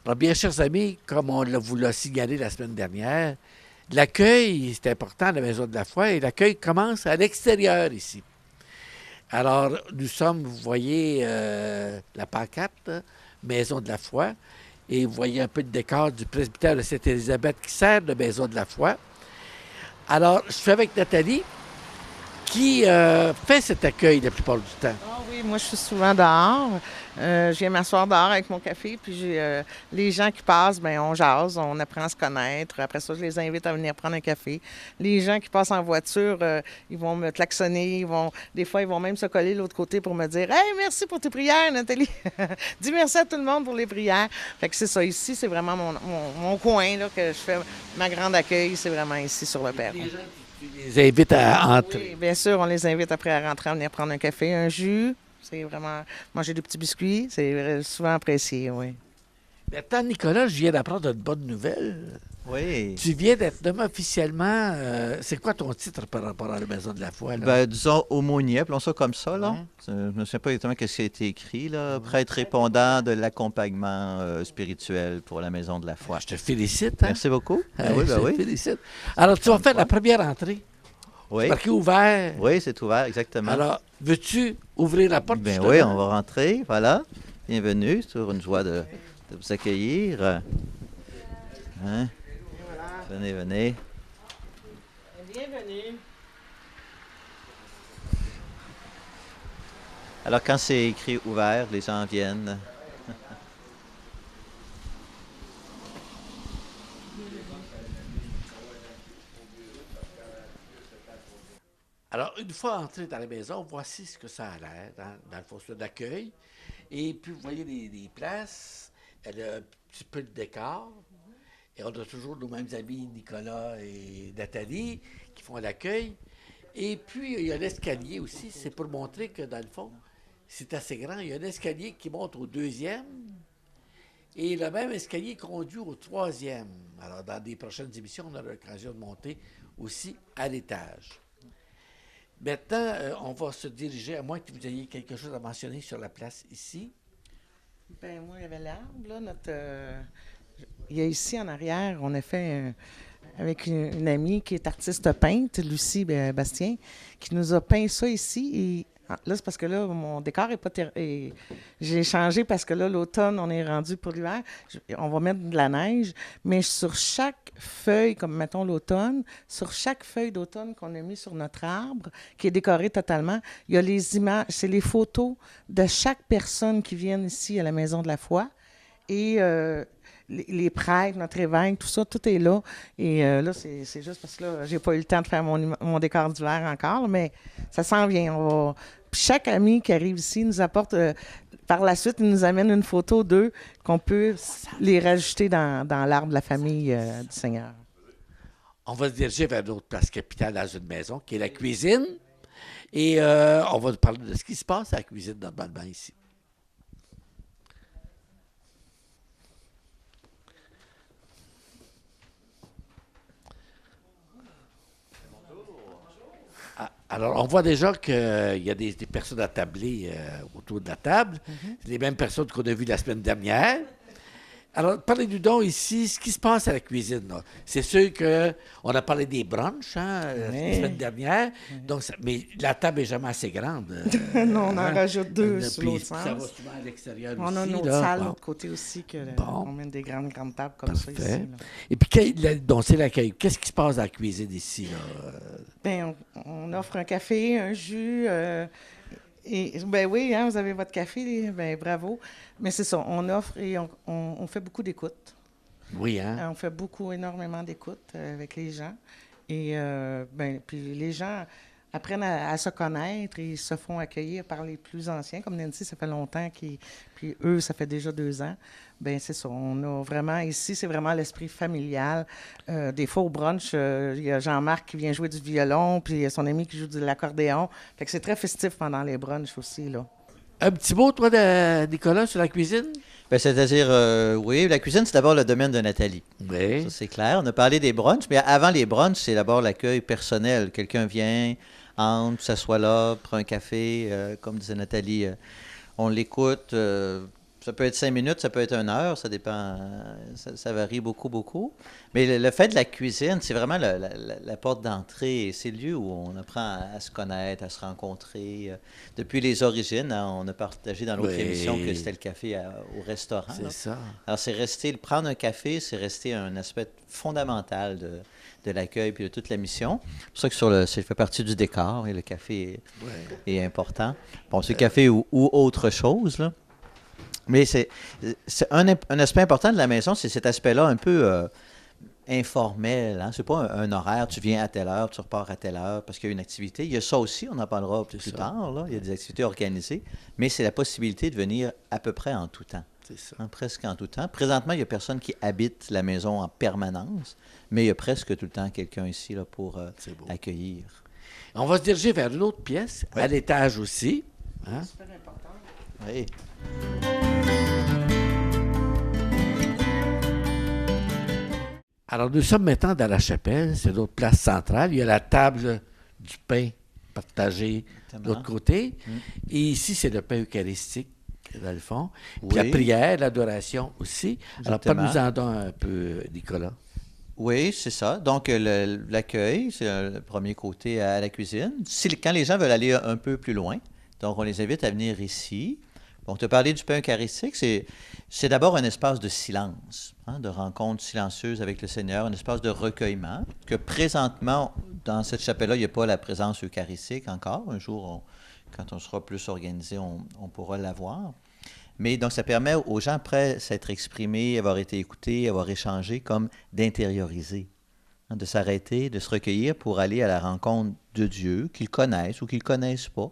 Alors, bien chers amis, comme vous l'a signalé la semaine dernière, l'accueil, c'est important à la Maison de la Foi, et l'accueil commence à l'extérieur ici. Alors, nous sommes, vous voyez la pancarte, là, Maison de la Foi, et vous voyez un peu le décor du presbytère de Sainte-Élisabeth qui sert de Maison de la Foi. Alors, je suis avec Nathalie, qui fait cet accueil la plupart du temps. Ah oui, moi je suis souvent dehors. Je viens m'asseoir dehors avec mon café, puis les gens qui passent, ben on jase, on apprend à se connaître. Après ça, je les invite à venir prendre un café. Les gens qui passent en voiture, ils vont me klaxonner, des fois, ils vont même se coller de l'autre côté pour me dire « Hey, merci pour tes prières, Nathalie! » Dis merci à tout le monde pour les prières. Fait que c'est ça, ici, c'est vraiment mon coin, là, que je fais ma grande accueil, c'est vraiment ici sur le perron. Tu les invites à entrer. Oui, bien sûr, on les invite après à rentrer, à venir prendre un café, un jus. C'est vraiment manger des petits biscuits, c'est souvent apprécié, oui. Maintenant, Nicolas, je viens d'apprendre une bonne nouvelle. Oui. Tu viens d'être nommé officiellement. C'est quoi ton titre par rapport à la Maison de la Foi? Là? Ben, disons aumônier, appelons ça comme ça, là. Ouais. Je ne me souviens pas exactement ce qui a été écrit, là. Prêtre répondant de l'accompagnement spirituel pour la Maison de la Foi. Je te félicite. Hein? Merci beaucoup. Ben oui, je ben te oui. félicite. Alors, tu vas faire la première entrée. Oui, Marqué ouvert. oui, c'est ouvert, exactement. Alors, veux-tu ouvrir la porte? Ben justement? oui, on va rentrer, voilà. Bienvenue, c'est toujours une joie de vous accueillir. Hein? Venez, venez. Bienvenue. Alors, quand c'est écrit ouvert, les gens viennent. Alors, une fois entré dans la maison, voici ce que ça a l'air dans le fossé d'accueil. Et puis, vous voyez les places, elle a un petit peu de décor. Et on a toujours nos mêmes amis, Nicolas et Nathalie, qui font l'accueil. Et puis, il y a l'escalier aussi. C'est pour montrer que, dans le fond, c'est assez grand. Il y a un escalier qui monte au deuxième. Et le même escalier conduit au troisième. Alors, dans des prochaines émissions, on aura l'occasion de monter aussi à l'étage. Maintenant, on va se diriger, à moins que vous ayez quelque chose à mentionner sur la place ici. Ben moi, il y avait l'arbre, là, il y a ici en arrière, on a fait avec une amie qui est artiste peinte, Lucie Bastien, qui nous a peint ça ici. Et là, c'est parce que là, mon décor est pas j'ai changé parce que là, l'automne, on est rendu pour l'hiver. On va mettre de la neige, mais sur chaque feuille, comme mettons l'automne, sur chaque feuille d'automne qu'on a mis sur notre arbre, qui est décoré totalement, il y a les images, c'est les photos de chaque personne qui vient ici à la Maison de la Foi. Et les prêtres, notre évêque, tout ça, tout est là. Et là, c'est juste parce que là, j'ai pas eu le temps de faire mon décor d'hiver encore, mais ça s'en vient. Puis chaque ami qui arrive ici nous apporte, par la suite, il nous amène une photo d'eux qu'on peut les rajouter dans l'arbre de la famille du Seigneur. On va se diriger vers notre place capitale dans une maison, qui est la cuisine. Et on va parler de ce qui se passe à la cuisine normalement ici. Alors, on voit déjà qu'il y a des personnes attablées autour de la table. C'est les mêmes personnes qu'on a vues la semaine dernière. Alors, parlez-nous donc ici, ce qui se passe à la cuisine. Là. C'est sûr qu'on a parlé des brunchs la semaine dernière, donc mais la table n'est jamais assez grande. Non, on en rajoute deux sur Puis l'autre ça sens. va souvent à l'extérieur On aussi. a une autre là. salle de Bon. l'autre côté aussi, Bon. on met des grandes tables comme ça ici. Parfait. Là. Et puis, donc, c'est l'accueil. Qu'est-ce qui se passe à la cuisine ici? Là? Ben, on offre un café, un jus. Et ben oui, hein, vous avez votre café, ben bravo. Mais c'est ça, on offre et on fait beaucoup d'écoutes. Oui, hein? On fait énormément d'écoutes avec les gens. Et ben, puis les gens apprennent à se connaître et se font accueillir par les plus anciens. Comme Nancy, ça fait longtemps, puis eux, ça fait déjà 2 ans. Bien, c'est ça. On a vraiment, ici, c'est vraiment l'esprit familial. Des fois, au brunch, il y a Jean-Marc qui vient jouer du violon, puis il y a son ami qui joue de l'accordéon. Fait que c'est très festif pendant les brunchs aussi, là. Un petit mot, toi, Nicolas, sur la cuisine? Ben, c'est-à-dire, oui, la cuisine, c'est d'abord le domaine de Nathalie. Oui. Ça, c'est clair. On a parlé des brunchs, mais avant les brunchs, c'est d'abord l'accueil personnel. Quelqu'un vient, entre, s'assoit là, prend un café, comme disait Nathalie, on l'écoute. ça peut être 5 minutes, ça peut être 1 heure, ça dépend, ça varie beaucoup, beaucoup. Mais le fait de la cuisine, c'est vraiment la porte d'entrée. C'est le lieu où on apprend à se connaître, à se rencontrer. Depuis les origines, hein, on a partagé dans l'autre émission que c'était le café au restaurant. C'est ça. Alors, prendre un café, c'est rester un aspect fondamental de l'accueil puis de toute la mission. C'est pour ça que ça fait partie du décor et le café est important. Bon, c'est café ou autre chose, là. Mais c'est un aspect important de la maison, c'est cet aspect-là un peu informel. Hein? C'est pas un horaire, tu viens à telle heure, tu repars à telle heure parce qu'il y a une activité. Il y a ça aussi, on en parlera plus tard. Là. Il y a des activités organisées, mais c'est la possibilité de venir à peu près en tout temps. C'est ça. Hein, presque en tout temps. Présentement, il n'y a personne qui habite la maison en permanence, mais il y a presque tout le temps quelqu'un ici là, pour accueillir. On va se diriger vers une autre pièce, à l'étage aussi. Hein? C'est super important. Oui. Alors, nous sommes maintenant dans la chapelle, c'est notre place centrale. Il y a la table du pain partagé de l'autre côté. Et ici, c'est le pain eucharistique, dans le fond. Puis la prière, l'adoration aussi. Alors, parle-nous-en donc un peu, Nicolas. Oui, c'est ça. Donc, l'accueil, c'est le premier côté à la cuisine. Quand les gens veulent aller un peu plus loin, donc on les invite à venir ici. On te parlait du pain eucharistique, c'est d'abord un espace de silence, hein, de rencontre silencieuse avec le Seigneur, un espace de recueillement, que présentement, dans cette chapelle-là, il n'y a pas la présence eucharistique encore. Un jour, quand on sera plus organisé, on pourra l'avoir. Mais donc, ça permet aux gens, après s'être exprimés, avoir été écoutés, avoir échangé, comme d'intérioriser, hein, de s'arrêter, de se recueillir pour aller à la rencontre de Dieu, qu'ils connaissent ou qu'ils ne connaissent pas,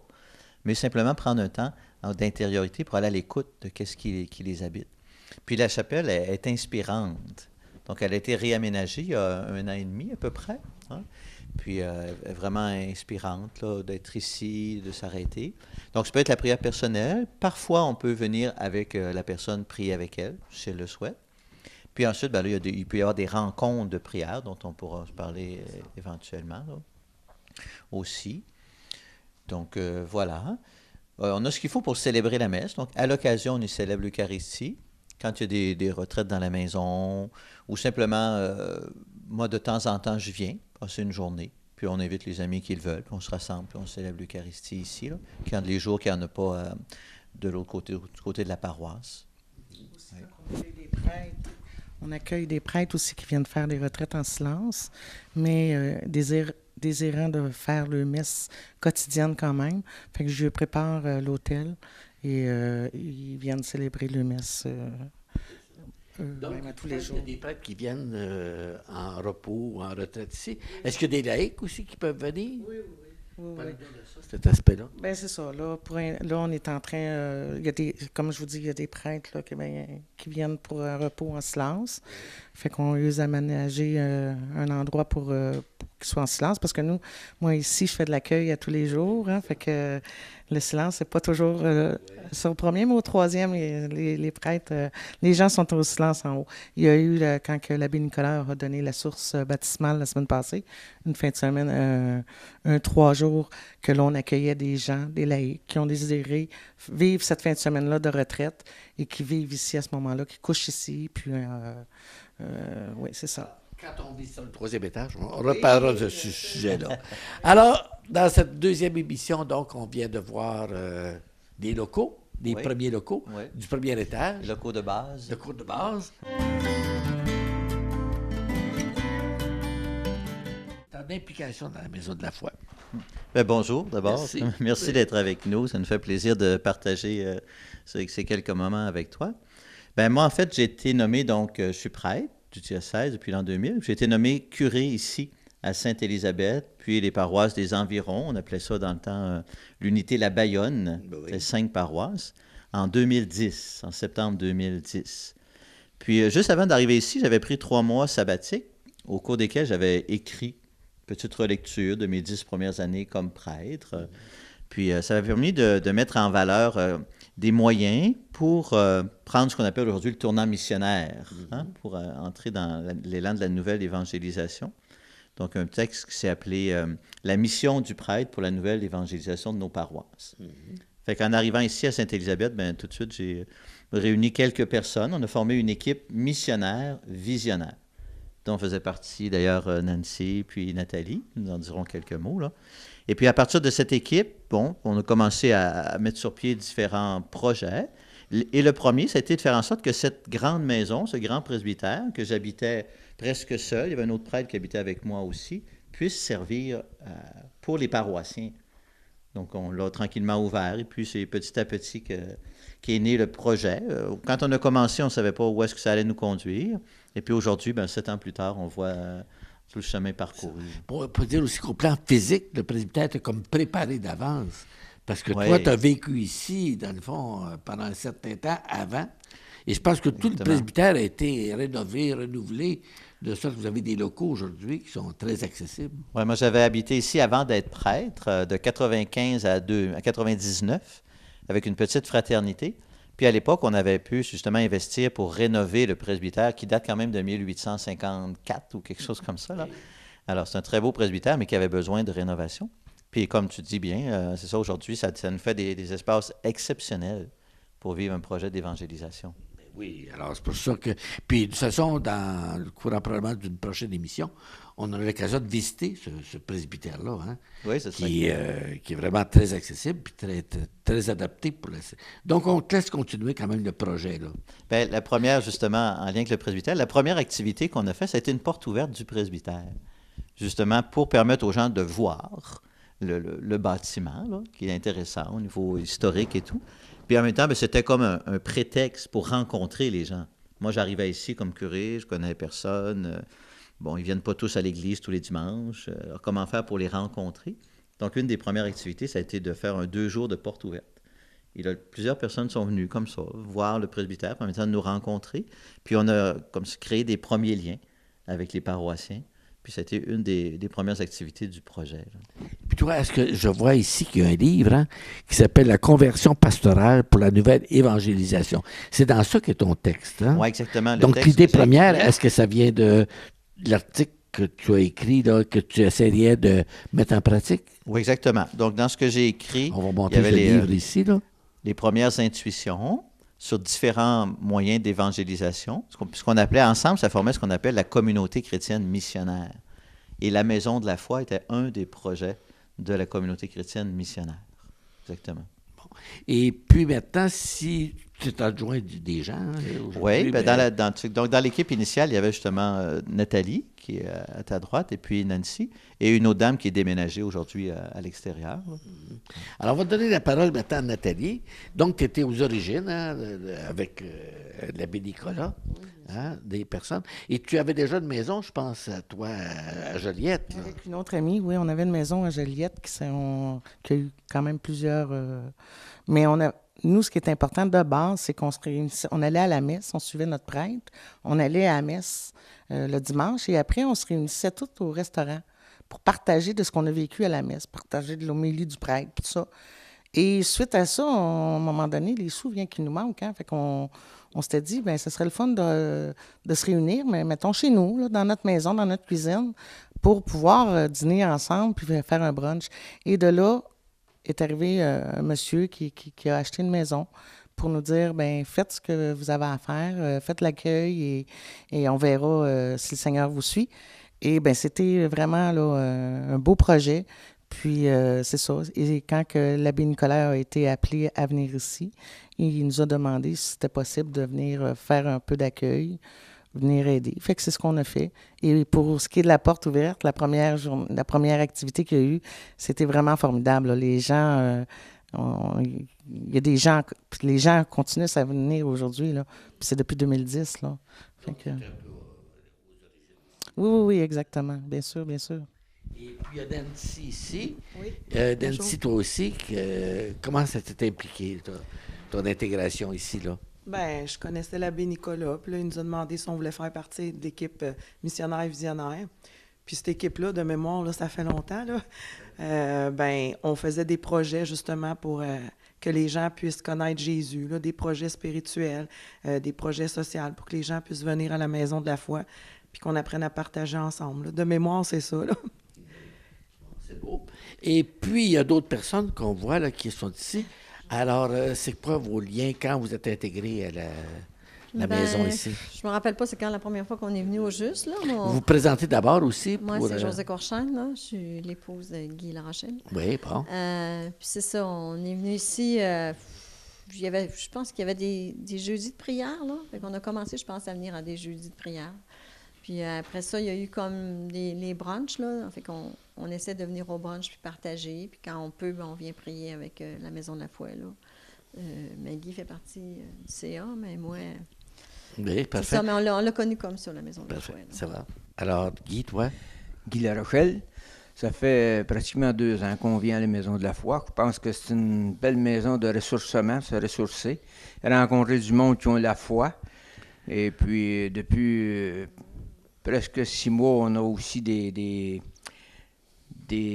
mais simplement prendre un temps d'intériorité pour aller à l'écoute de qu'est-ce qui les habite. Puis la chapelle est inspirante. Donc, elle a été réaménagée il y a 1 an et demi à peu près. Hein? Puis, elle est vraiment inspirante là, d'être ici, de s'arrêter. Donc, ça peut être la prière personnelle. Parfois, on peut venir avec la personne, prier avec elle, si elle le souhaite. Puis ensuite, là, il peut y avoir des rencontres de prière dont on pourra se parler éventuellement là, aussi. Donc, voilà. On a ce qu'il faut pour célébrer la messe. Donc, à l'occasion, on y célèbre l'Eucharistie. Quand il y a des retraites dans la maison, ou simplement, moi, de temps en temps, je viens passer une journée, puis on invite les amis qui le veulent, puis on se rassemble, puis on célèbre l'Eucharistie ici, là, quand les jours qu'il n'y en a pas de l'autre côté, du côté de la paroisse. Aussi, on accueille des prêtres aussi qui viennent faire des retraites en silence, mais désirant de faire le messe quotidienne quand même. Fait que je prépare l'hôtel et ils viennent célébrer le messe Donc, même à tous les jours. Il y a des prêtres qui viennent en repos ou en retraite ici. Est-ce qu'il y a des laïcs aussi qui peuvent venir? Oui. Parlez-nous de ça, cet aspect-là. Bien, c'est ça. Là, on est en train... il y a comme je vous dis, il y a des prêtres là, qui viennent pour un repos en silence. Fait qu'on les a aménagé un endroit pour qu'ils soient en silence. Parce que moi, ici, je fais de l'accueil à tous les jours. Hein, fait que le silence, c'est pas toujours... sur le premier, mais au troisième, les prêtres, les gens sont au silence en haut. Il y a eu, quand que l'abbé Nicolas a donné la source baptismale la semaine passée, une fin de semaine, 3 jours, que l'on accueillait des gens, des laïcs, qui ont désiré vivre cette fin de semaine-là de retraite et qui vivent ici à ce moment-là, qui couchent ici, puis oui, c'est ça. Quand on vit sur le 3e étage, on reparlera de ce sujet-là. Alors, dans cette 2e émission, donc, on vient de voir des locaux, des premiers locaux, du 1er étage. Locaux de base. Locaux de base. Ton implication dans la Maison de la foi. Bien, bonjour d'abord. Merci. Merci d'être avec nous. Ça nous fait plaisir de partager ces quelques moments avec toi. Bien, moi, en fait, j'ai été nommé, donc, je suis prêtre du diocèse depuis l'an 2000. J'ai été nommé curé ici à Sainte-Élisabeth, puis les paroisses des environs. On appelait ça dans le temps l'unité La Bayonne, les 5 paroisses, en 2010, en septembre 2010. Puis, juste avant d'arriver ici, j'avais pris 3 mois sabbatiques, au cours desquels j'avais écrit une petite relecture de mes 10 premières années comme prêtre. Puis, ça m'a permis de mettre en valeur des moyens pour prendre ce qu'on appelle aujourd'hui le tournant missionnaire, hein, pour entrer dans l'élan de la nouvelle évangélisation. Donc, un texte qui s'est appelé « La mission du prêtre pour la nouvelle évangélisation de nos paroisses ». Fait qu'en arrivant ici à Sainte-Élisabeth, ben, tout de suite, j'ai réuni quelques personnes. On a formé une équipe missionnaire visionnaire, dont faisait partie d'ailleurs Nancy puis Nathalie. Nous en dirons quelques mots, là. Et puis à partir de cette équipe, bon, on a commencé à mettre sur pied différents projets. Et le premier, ça a été de faire en sorte que cette grande maison, ce grand presbytère, que j'habitais presque seul, il y avait un autre prêtre qui habitait avec moi aussi, puisse servir pour les paroissiens. Donc, on l'a tranquillement ouvert, et puis c'est petit à petit qu'est né le projet. Quand on a commencé, on ne savait pas où est-ce que ça allait nous conduire. Et puis aujourd'hui, 7 ans plus tard, on voit tout le chemin parcouru. Pour dire aussi qu'au plan physique, le presbytère était comme préparé d'avance. Parce que Ouais. toi, tu as vécu ici, dans le fond, pendant un certain temps avant. Et je pense que tout le presbytère a été rénové, renouvelé, de sorte que vous avez des locaux aujourd'hui qui sont très accessibles. Oui, moi, j'avais habité ici avant d'être prêtre, de 95 à 99, avec une petite fraternité. Puis à l'époque, on avait pu justement investir pour rénover le presbytère, qui date quand même de 1854 ou quelque chose comme ça, là. Alors, c'est un très beau presbytère, mais qui avait besoin de rénovation. Puis comme tu dis bien, c'est ça, aujourd'hui, ça nous fait des espaces exceptionnels pour vivre un projet d'évangélisation. Oui, alors c'est pour ça que... Puis de toute façon, dans le courant probablement d'une prochaine émission, on aura l'occasion de visiter ce presbytère-là, hein, Oui, c'est ça. qui est vraiment très accessible puis très adapté pour la... Donc, on te laisse continuer quand même le projet, là. Bien, la première, justement, en lien avec le presbytère, la première activité qu'on a faite, ça a été une porte ouverte du presbytère, justement pour permettre aux gens de voir le bâtiment, là, qui est intéressant au niveau historique et tout. Puis en même temps, c'était comme un prétexte pour rencontrer les gens. Moi, j'arrivais ici comme curé, je connais personne. Bon, ils ne viennent pas tous à l'église tous les dimanches. Alors, comment faire pour les rencontrer? Donc, une des premières activités, ça a été de faire 2 jours de porte ouverte. Et là, plusieurs personnes sont venues comme ça, voir le presbytère, en même temps de nous rencontrer. Puis on a comme créé des premiers liens avec les paroissiens. Puis ça a été une des premières activités du projet, là. Puis toi, est-ce que je vois ici qu'il y a un livre, hein, qui s'appelle « La conversion pastorale pour la nouvelle évangélisation ». C'est dans ça qu'est ton texte, hein? Oui, exactement. Donc, l'idée première, est-ce que ça vient de l'article que tu as écrit, là, que tu essaierais de mettre en pratique? Oui, exactement. Donc, dans ce que j'ai écrit, on va il y montrer avait ce livre ici, là. Les premières intuitions sur différents moyens d'évangélisation. Ce qu'on appelait ensemble, ça formait ce qu'on appelle la communauté chrétienne missionnaire. Et la Maison de la foi était un des projets de la communauté chrétienne missionnaire. Exactement. Bon. Et puis maintenant, si tu t'es adjoint des gens... Hein, oui, donc dans l'équipe initiale, il y avait justement Nathalie, qui est à ta droite, et puis Nancy, et une autre dame qui est déménagée aujourd'hui à l'extérieur. Alors, on va donner la parole maintenant à Nathalie. Donc, tu étais aux origines, hein, avec l'abbé Nicolas, hein, des personnes. Et tu avais déjà une maison, je pense, à toi, à Joliette. Là. Avec une autre amie, oui, on avait une maison à Joliette qui a eu quand même plusieurs... mais nous, ce qui est important de base, c'est qu'on se réunissait, on allait à la messe, on suivait notre prêtre, on allait à la messe le dimanche, et après, on se réunissait tous au restaurant pour partager de ce qu'on a vécu à la messe, partager de l'homélie du prêtre, tout ça. Et suite à ça, à un moment donné, les sous viennent qui nous manquent, hein, fait qu'on s'était dit, bien, ce serait le fun de se réunir, mais mettons chez nous, là, dans notre maison, dans notre cuisine, pour pouvoir dîner ensemble puis faire un brunch. Et de là est arrivé un monsieur qui a acheté une maison pour nous dire, bien, faites ce que vous avez à faire, faites l'accueil et on verra si le Seigneur vous suit. Et bien, c'était vraiment là, un beau projet. Puis, c'est ça. Et quand que l'abbé Nicolas a été appelé à venir ici, il nous a demandé si c'était possible de venir faire un peu d'accueil, venir aider. Fait que c'est ce qu'on a fait. Et pour ce qui est de la porte ouverte, la première activité qu'il y a eu, c'était vraiment formidable, là. Les gens... il y a des gens... Les gens continuent à venir aujourd'hui, là. Puis c'est depuis 2010, là. Fait que... Oui, exactement. Bien sûr, bien sûr. Et puis, il y a Nancy ici. Oui. Nancy, toi aussi, comment ça t'est impliqué, ton intégration ici, là? Bien, je connaissais l'abbé Nicolas, puis là, il nous a demandé si on voulait faire partie de l'équipe missionnaire et visionnaire. Puis cette équipe-là, de mémoire, là, ça fait longtemps, là. Ben, on faisait des projets, justement, pour que les gens puissent connaître Jésus, là, des projets spirituels, des projets sociaux, pour que les gens puissent venir à la maison de la foi, puis qu'on apprenne à partager ensemble, là. De mémoire, c'est ça, là. C'est beau. Et puis, il y a d'autres personnes qu'on voit là, qui sont ici. Alors, c'est quoi vos liens quand vous êtes intégrés à la Ben, maison ici? Je me rappelle pas c'est quand la première fois qu'on est venu au Juste, là. Vous vous présentez d'abord aussi Moi, pour... c'est José Corchane, là. Je suis l'épouse de Guy Larochelle. Oui, bon. Puis c'est ça, on est venu ici. Je pense qu'il y avait des jeudis de prière, là. Fait qu'on a commencé, je pense, à venir à des jeudis de prière. Puis après ça, il y a eu comme les brunchs, là. Fait qu'on essaie de venir au brunch puis partager. Puis quand on peut, ben, on vient prier avec la Maison de la Foi, là. Mais Guy fait partie du CA, mais moi... Oui, C'est parfait. ça, mais on l'a connu comme ça, la Maison de la Foi. Parfait, là. ça va. Alors, Guy, toi? Guy Larochelle. Ça fait pratiquement 2 ans qu'on vient à la Maison de la Foi. Je pense que c'est une belle maison de ressourcement, se ressourcer, rencontrer du monde qui ont la foi. Et puis, depuis presque 6 mois, on a aussi des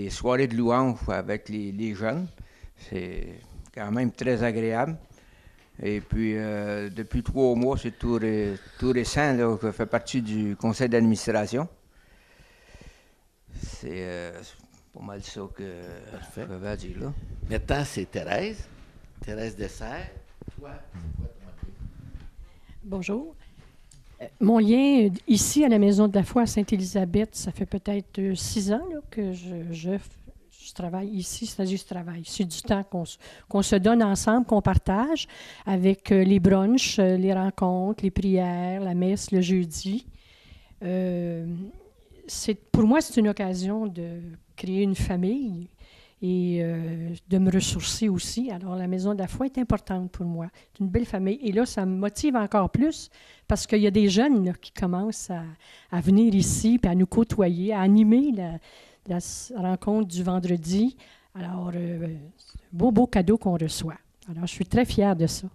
soirées de louange avec les jeunes. C'est quand même très agréable. Et puis, depuis 3 mois, c'est tout récent, là, je fais partie du conseil d'administration. C'est pas mal ça que Parfait. je vais dire, là. Maintenant, c'est Thérèse Dessert. Toi, c'est quoi ton lien? Bonjour. Mon lien ici à la Maison de la Foi à Sainte-Élisabeth, ça fait peut-être 6 ans là, que je travaille ici, c'est-à-dire je travaille. C'est du temps qu'on se donne ensemble, qu'on partage avec les brunchs, les rencontres, les prières, la messe le jeudi. Pour moi, c'est une occasion de créer une famille et de me ressourcer aussi. Alors, la Maison de la Foi est importante pour moi. C'est une belle famille. Et là, ça me motive encore plus parce qu'il y a des jeunes là, qui commencent à venir ici puis à nous côtoyer, à animer la rencontre du vendredi. Alors, beau cadeau qu'on reçoit. Alors, je suis très fière de ça.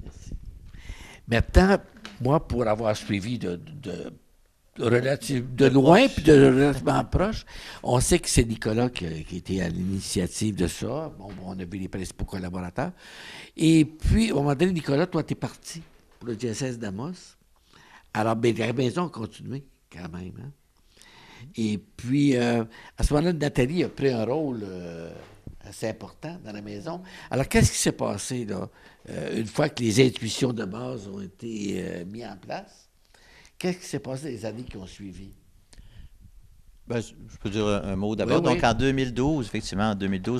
Merci. Maintenant, moi, pour avoir suivi de loin puis de relativement proche, on sait que c'est Nicolas qui était à l'initiative de ça. Bon, on a vu les principaux collaborateurs. Et puis, à un moment donné, Nicolas, toi, tu es parti pour le diocèse d'Amos. Alors, ben, la maison a continué quand même. Hein? Et puis, à ce moment-là, Nathalie a pris un rôle assez important dans la maison. Alors, qu'est-ce qui s'est passé, là, une fois que les intuitions de base ont été mises en place? Qu'est-ce qui s'est passé les années qui ont suivi? Ben, je peux dire un mot d'abord. Oui, Donc, en 2012, effectivement,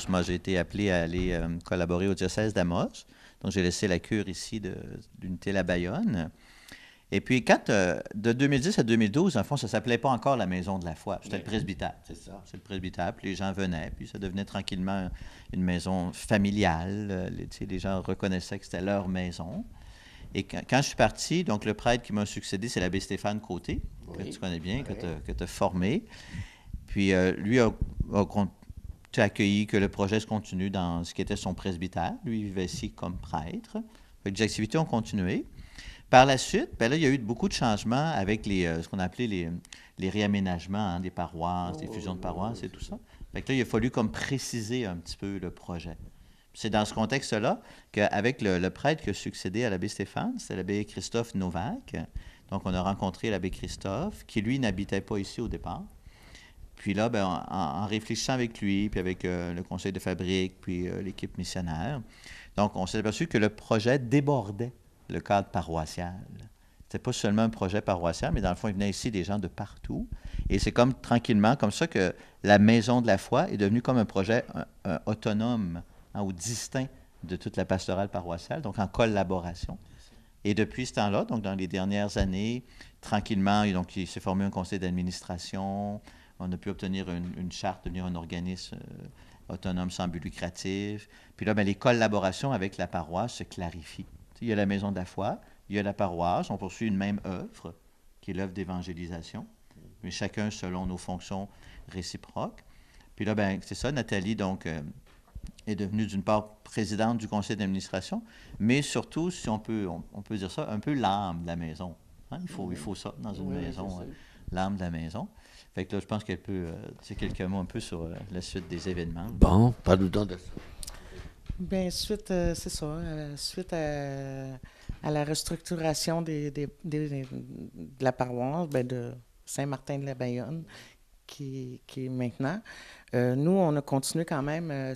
moi, j'ai été appelé à aller collaborer au diocèse d'Amos. Donc, j'ai laissé la cure ici de l'unité La Bayonne. Et puis, de 2010 à 2012, en fond, ça ne s'appelait pas encore la Maison de la Foi. C'était le presbytère. C'est ça. C'est le presbytère. Puis les gens venaient. Puis ça devenait tranquillement une maison familiale. Les gens reconnaissaient que c'était leur maison. Et quand je suis parti, donc le prêtre qui m'a succédé, c'est l'abbé Stéphane Côté, que tu connais bien, que tu as formé. Puis lui a accueilli que le projet se continue dans ce qui était son presbytère. Lui, il vivait ici comme prêtre. Fait que les activités ont continué. Par la suite, ben là, il y a eu beaucoup de changements avec ce qu'on a appelé les réaménagements des paroisses, des fusions de paroisses et tout ça. Fait que là, il a fallu comme préciser un petit peu le projet. C'est dans ce contexte-là qu'avec le prêtre qui a succédé à l'abbé Stéphane, c'était l'abbé Christophe Novak. Donc, on a rencontré l'abbé Christophe, qui, lui, n'habitait pas ici au départ. Puis là, ben, en réfléchissant avec lui, puis avec le conseil de fabrique, puis l'équipe missionnaire, donc, on s'est aperçu que le projet débordait le cadre paroissial. C'était pas seulement un projet paroissial, mais dans le fond, il venait ici des gens de partout. Et c'est comme tranquillement, comme ça que la Maison de la Foi est devenue comme un projet autonome, ou distinct de toute la pastorale paroissiale, donc en collaboration. Et depuis ce temps-là, donc dans les dernières années, tranquillement, donc, il s'est formé un conseil d'administration, on a pu obtenir une charte, devenir un organisme autonome sans but lucratif. Puis là, ben, les collaborations avec la paroisse se clarifient. Il y a la Maison de la Foi, il y a la paroisse, on poursuit une même œuvre, qui est l'œuvre d'évangélisation, mais chacun selon nos fonctions réciproques. Puis là, ben, c'est ça, Nathalie, donc, est devenue d'une part présidente du conseil d'administration, mais surtout, si on peut dire ça, un peu l'âme de la maison. Hein? Il faut ça dans une maison, l'âme de la maison. Fait que là, je pense qu'elle peut dire quelques mots un peu sur la suite des événements. Bon, parle-nous donc de ça. Bien, c'est ça. Suite à la restructuration de la paroisse, de Saint-Martin-de-la-Bayonne, qui est maintenant. Nous, on a continué quand même,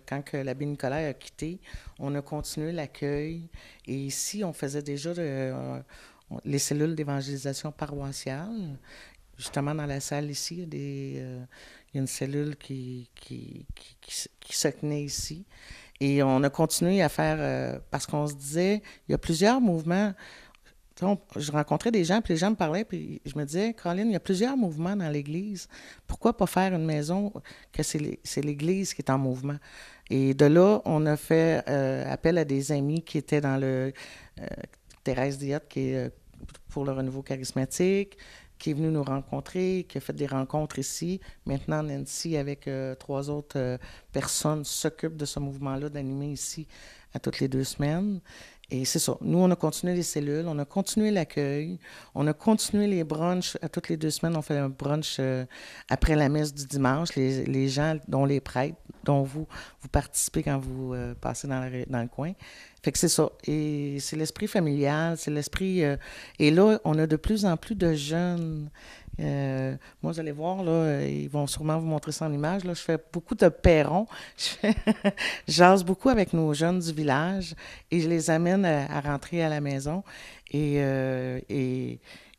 quand que l'abbé Nicolas a quitté, on a continué l'accueil. Et ici, on faisait déjà les cellules d'évangélisation paroissiale. Justement, dans la salle ici, il y a une cellule qui se tenait ici. Et on a continué à faire, parce qu'on se disait, il y a plusieurs mouvements. Je rencontrais des gens, puis les gens me parlaient, puis je me disais, Caroline, il y a plusieurs mouvements dans l'Église. Pourquoi pas faire une maison que c'est l'Église qui est en mouvement? Et de là, on a fait appel à des amis qui étaient dans Thérèse Diotte, qui est pour le renouveau charismatique, qui est venue nous rencontrer, qui a fait des rencontres ici. Maintenant, Nancy, avec 3 autres personnes, s'occupe de ce mouvement-là, d'animer ici à toutes les 2 semaines. Et c'est ça. Nous, on a continué les cellules, on a continué l'accueil, on a continué les brunchs. À toutes les 2 semaines, on fait un brunch après la messe du dimanche. Les gens, dont les prêtres, dont vous participez quand vous passez dans le coin. Fait que c'est ça. Et c'est l'esprit familial, c'est l'esprit... et là, on a de plus en plus de jeunes. Moi, vous allez voir, là, ils vont sûrement vous montrer ça en image. Là, je fais beaucoup de perrons. Je jase beaucoup avec nos jeunes du village et je les amène à rentrer à la maison. Et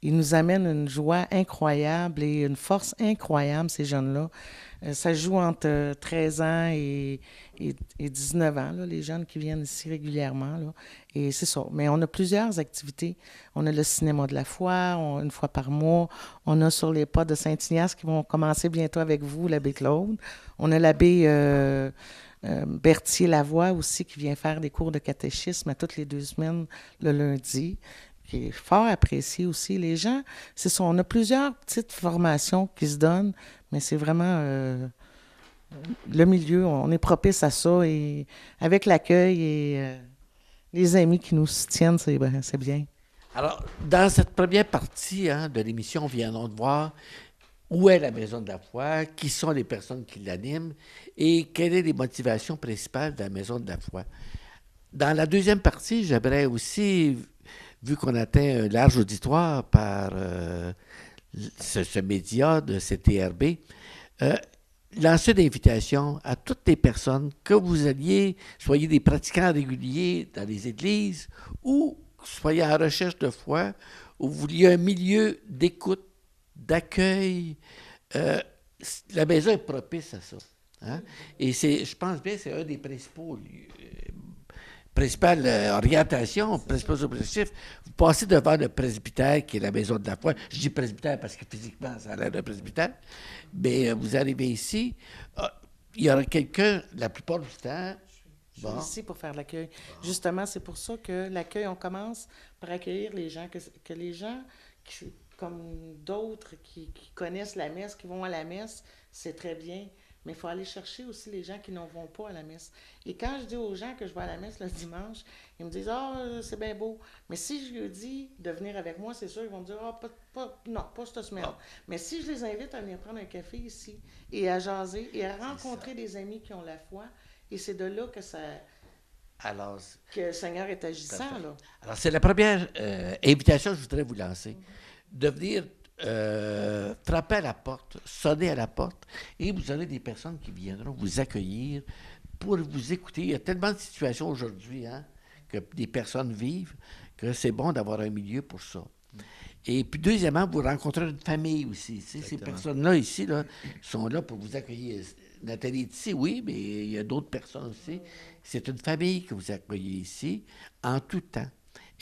ils nous amènent une joie incroyable et une force incroyable, ces jeunes-là. Ça joue entre 13 ans et 19 ans, là, les jeunes qui viennent ici régulièrement. Là. Et c'est ça. Mais on a plusieurs activités. On a le cinéma de la foi, une fois par mois. On a sur les pas de Saint-Ignace qui vont commencer bientôt avec vous, l'abbé Claude. On a l'abbé Berthier-Lavoie aussi qui vient faire des cours de catéchisme à toutes les 2 semaines le lundi, qui est fort apprécié aussi. Les gens, c'est ça, on a plusieurs petites formations qui se donnent, mais c'est vraiment le milieu, on est propice à ça. Et avec l'accueil et les amis qui nous soutiennent, c'est bien. Alors, dans cette première partie de l'émission, viendrons de voir où est la Maison de la foi, qui sont les personnes qui l'animent et quelles sont les motivations principales de la Maison de la foi. Dans la deuxième partie, j'aimerais aussi, vu qu'on atteint un large auditoire par ce média de CTRB, lancer d'invitation à toutes les personnes, que vous soyez des pratiquants réguliers dans les églises ou soyez en recherche de foi, ou vous vouliez un milieu d'écoute, d'accueil. La maison est propice à ça. Hein? Et je pense bien, c'est un des principales orientations, principaux objectifs. Vous passez devant le presbytère, qui est la maison de la foi. Je dis presbytère parce que physiquement, ça a l'air d'un presbytère. Mais vous arrivez ici, il y aura quelqu'un, la plupart du temps. Je suis ici pour faire l'accueil. Justement, c'est pour ça que l'accueil, on commence par accueillir les gens, que les gens, comme d'autres qui connaissent la messe, qui vont à la messe, c'est très bien. Mais il faut aller chercher aussi les gens qui n'en vont pas à la messe. Et quand je dis aux gens que je vais à la messe le dimanche, ils me disent « Ah, c'est bien beau. » Mais si je leur dis de venir avec moi, c'est sûr, ils vont me dire « Ah, non, pas cette semaine. » Mais si je les invite à venir prendre un café ici et à jaser et à rencontrer des amis qui ont la foi, et c'est de là que que le Seigneur est agissant. Là. Alors, c'est la première invitation que je voudrais vous lancer. De venir frapper à la porte, sonner à la porte, et vous aurez des personnes qui viendront vous accueillir pour vous écouter. Il y a tellement de situations aujourd'hui que des personnes vivent que c'est bon d'avoir un milieu pour ça. Et puis, deuxièmement, vous rencontrez une famille aussi. Ces personnes-là ici sont là pour vous accueillir. Nathalie est ici, oui, mais il y a d'autres personnes aussi. C'est une famille que vous accueillez ici en tout temps.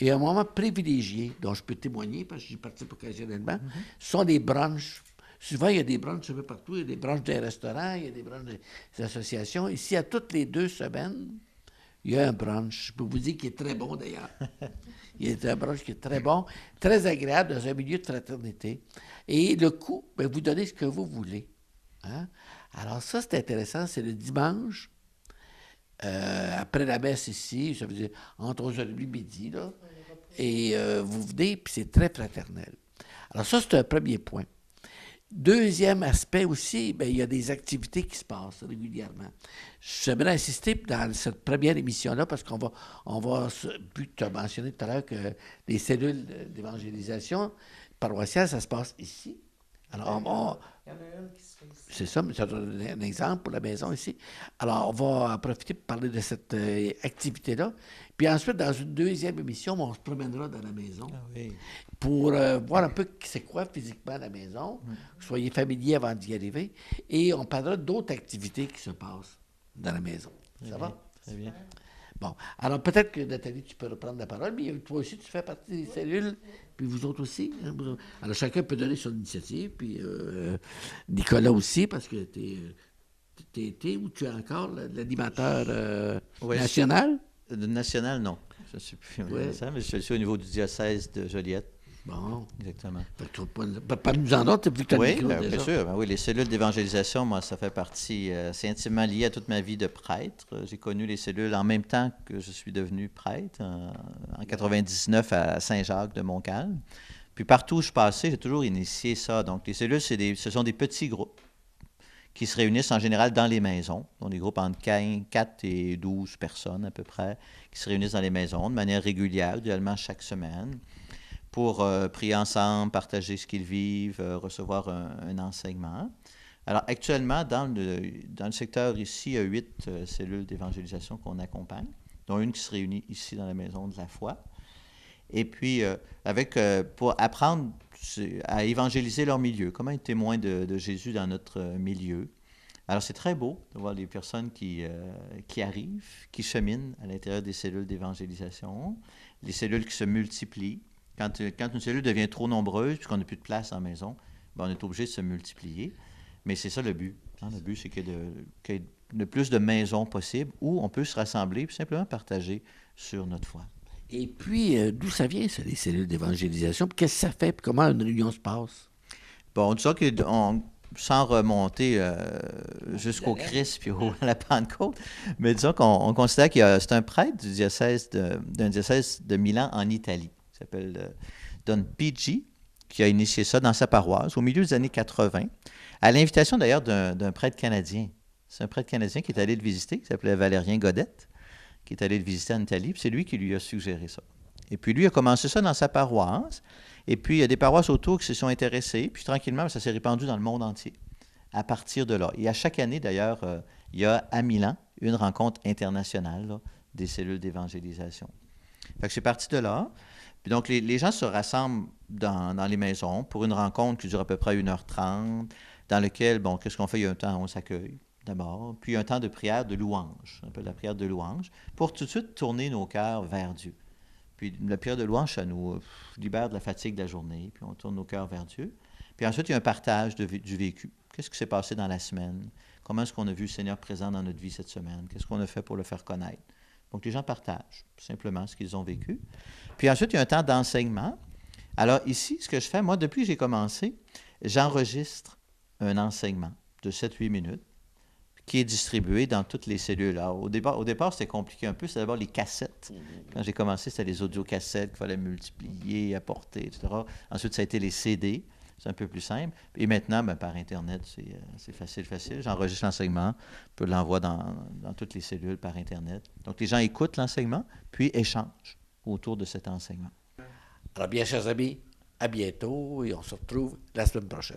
Et un moment privilégié, dont je peux témoigner, parce que j'y participe occasionnellement, sont des brunchs. Souvent, il y a des brunchs un peu partout. Il y a des brunchs des restaurants, il y a des brunchs des associations. Ici, à toutes les 2 semaines, il y a un brunch. Je peux vous dire qu'il est très bon, d'ailleurs. Il y a un brunch qui est très bon, très agréable, dans un milieu de fraternité. Et le coût, vous donnez ce que vous voulez. Hein? Alors ça, c'est intéressant. C'est le dimanche. Après la messe ici, ça veut dire entre 11h30 et midi, là, et vous venez, puis c'est très fraternel. Alors ça, c'est un premier point. Deuxième aspect aussi, il y a des activités qui se passent régulièrement. J'aimerais insister dans cette première émission-là, parce qu'on va puis tu as mentionné tout à l'heure que les cellules d'évangélisation paroissiale, ça se passe ici, Alors, on va... Il y en a une qui se fait ici. C'est ça, mais ça donne un exemple pour la maison ici. Alors, on va en profiter pour parler de cette activité-là. Puis ensuite, dans une deuxième émission, on se promènera dans la maison Ah oui. pour voir un peu c'est quoi physiquement la maison. Soyez familiers avant d'y arriver. Et on parlera d'autres activités qui se passent dans la maison. Ça va? Très bien. Bon. Alors, peut-être que Nathalie, tu peux reprendre la parole, mais toi aussi, tu fais partie des cellules, puis vous autres aussi. Hein, vous autres. Alors, chacun peut donner son initiative, puis Nicolas aussi, parce que t'es où tu es encore l'animateur Oui, national? National, non. Je ne suis plus Ouais. ça, mais je suis au niveau du diocèse de Joliette. Bon. Exactement. Fait que tu vas pas nous en autres, vu que tu as le Oui, micro bien déjà. sûr. Ben oui, les cellules d'évangélisation, moi, ça fait partie, c'est intimement lié à toute ma vie de prêtre. J'ai connu les cellules en même temps que je suis devenu prêtre, en 99 à Saint-Jacques de Montcalm. Puis partout où je passais, j'ai toujours initié ça. Donc, les cellules, ce sont des petits groupes qui se réunissent en général dans les maisons. Donc, des groupes entre 4 et 12 personnes à peu près, qui se réunissent dans les maisons de manière régulière, idéalement chaque semaine, pour prier ensemble, partager ce qu'ils vivent, recevoir un enseignement. Alors, actuellement, dans le secteur ici, il y a 8 cellules d'évangélisation qu'on accompagne, dont une qui se réunit ici dans la Maison de la foi. Et puis, pour apprendre à évangéliser leur milieu, comment être témoin de Jésus dans notre milieu. Alors, c'est très beau de voir les personnes qui arrivent, qui cheminent à l'intérieur des cellules d'évangélisation, les cellules qui se multiplient. Quand une cellule devient trop nombreuse, puisqu'on n'a plus de place en maison, ben, on est obligé de se multiplier. Mais c'est ça le but. Hein? Le but, c'est qu'il y ait le plus de maisons possible où on peut se rassembler et simplement partager sur notre foi. Et puis, d'où ça vient, ça, les cellules d'évangélisation? Puis qu'est-ce que ça fait? Puis comment une réunion se passe? Bon, disons que sans remonter jusqu'au Christ puis à la Pentecôte, mais disons qu'on considère que c'est un prêtre d'un diocèse de Milan en Italie. Il s'appelle Don Pigi, qui a initié ça dans sa paroisse au milieu des années 80, à l'invitation d'ailleurs d'un prêtre canadien. C'est un prêtre canadien qui est allé le visiter, qui s'appelait Valérien Godette, qui est allé le visiter en Italie, puis c'est lui qui lui a suggéré ça. Et puis lui a commencé ça dans sa paroisse, et puis il y a des paroisses autour qui se sont intéressées, puis tranquillement, ça s'est répandu dans le monde entier à partir de là. Et à chaque année, d'ailleurs, il y a à Milan une rencontre internationale là, des cellules d'évangélisation. Fait que c'est parti de là. Puis donc, les gens se rassemblent dans les maisons pour une rencontre qui dure à peu près 1h30, dans lequel, bon, qu'est-ce qu'on fait? Il y a un temps où on s'accueille, d'abord, puis un temps de prière de louange, un peu la prière de louange, pour tout de suite tourner nos cœurs vers Dieu. Puis la prière de louange, ça nous libère de la fatigue de la journée, puis on tourne nos cœurs vers Dieu. Puis ensuite, il y a un partage du vécu. Qu'est-ce qui s'est passé dans la semaine? Comment est-ce qu'on a vu le Seigneur présent dans notre vie cette semaine? Qu'est-ce qu'on a fait pour le faire connaître? Donc, les gens partagent simplement ce qu'ils ont vécu. Puis ensuite, il y a un temps d'enseignement. Alors ici, ce que je fais, moi, depuis que j'ai commencé, j'enregistre un enseignement de 7-8 minutes qui est distribué dans toutes les cellules. Alors, au départ, c'était compliqué un peu. C'était d'abord les cassettes. Quand j'ai commencé, c'était les audiocassettes qu'il fallait multiplier, apporter, etc. Ensuite, ça a été les CD. C'est un peu plus simple. Et maintenant, ben, par Internet, c'est facile. J'enregistre l'enseignement, je l'envoie dans toutes les cellules par Internet. Donc, les gens écoutent l'enseignement, puis échangent autour de cet enseignement. Alors bien, chers amis, à bientôt et on se retrouve la semaine prochaine.